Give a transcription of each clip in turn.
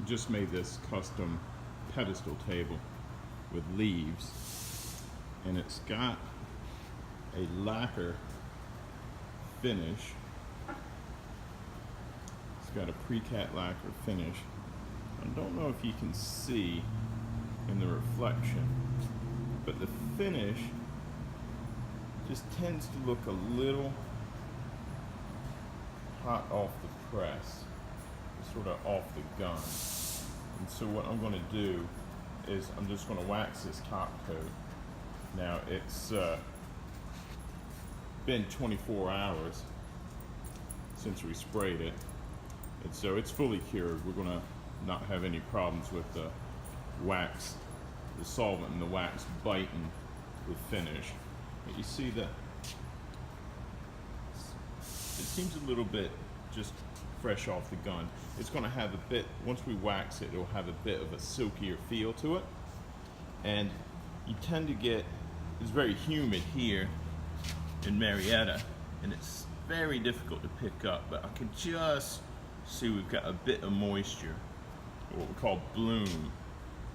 just made this custom pedestal table with leaves, and it's got a lacquer finish. It's got a pre-cat lacquer finish. I don't know if you can see in the reflection, but the finish just tends to look a little hot off the press, sort of off the gun. And so what I'm going to do is I'm just going to wax this top coat. Now it's been 24 hours since we sprayed it, and so it's fully cured. We're going to not have any problems with the wax, the solvent and the wax biting the finish. But you see that it seems a little bit just fresh off the gun. It's going to have a bit, once we wax it, it'll have a bit of a silkier feel to it. And you tend to get, it's very humid here in Marietta, and it's very difficult to pick up, but I can just see we've got a bit of moisture, or what we call bloom,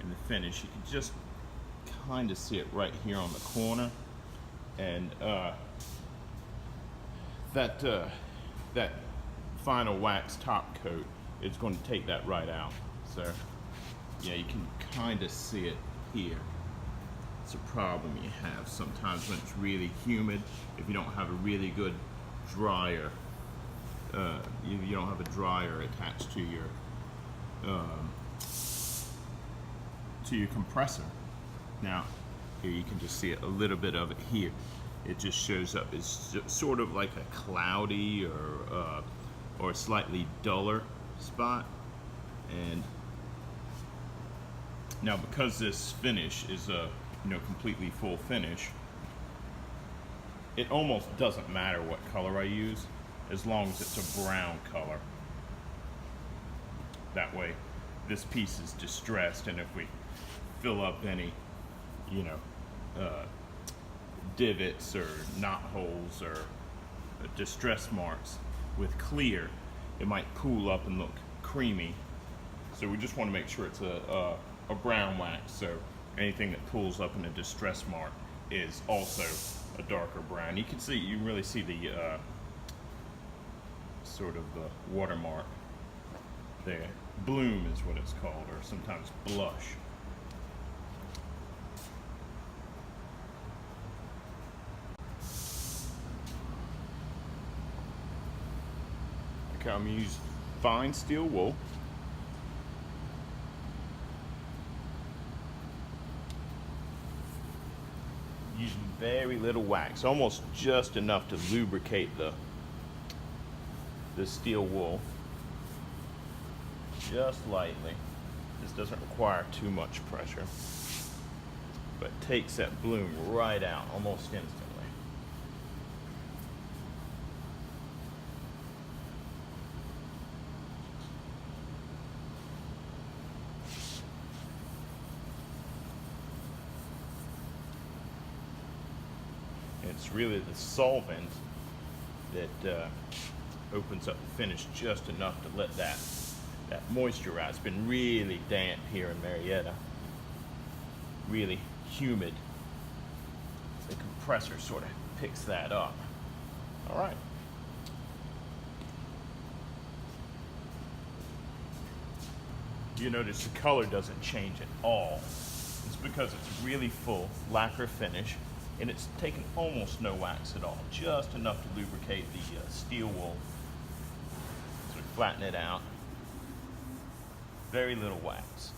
in the finish. You can just kind of see it right here on the corner, and that final wax top coat is going to take that right out. So yeah, you can kind of see it here. It's a problem you have sometimes when it's really humid. If you don't have a really good dryer, you don't have a dryer attached to your compressor. Now here you can just see it, a little bit of it here. It just shows up as sort of like a cloudy or a slightly duller spot. And now because this finish is a completely full finish, it almost doesn't matter what color I use as long as it's a brown color. That way this piece is distressed, and if we fill up any divots or knot holes or distress marks with clear, it might pool up and look creamy. So we just want to make sure it's a brown wax, so anything that pulls up in a distress mark is also a darker brown. You can see, you can really see the sort of the watermark there. Bloom is what it's called, or sometimes blush. Okay, I'm going to use fine steel wool. Using very little wax, almost just enough to lubricate the steel wool. Just lightly. This doesn't require too much pressure, but takes that bloom right out almost instantly. It's really the solvent that opens up the finish just enough to let that moisture out. It's been really damp here in Marietta, really humid. The compressor sort of picks that up. All right. You notice the color doesn't change at all. It's because it's really full lacquer finish, and it's taken almost no wax at all, just enough to lubricate the steel wool, sort of flatten it out. Very little wax.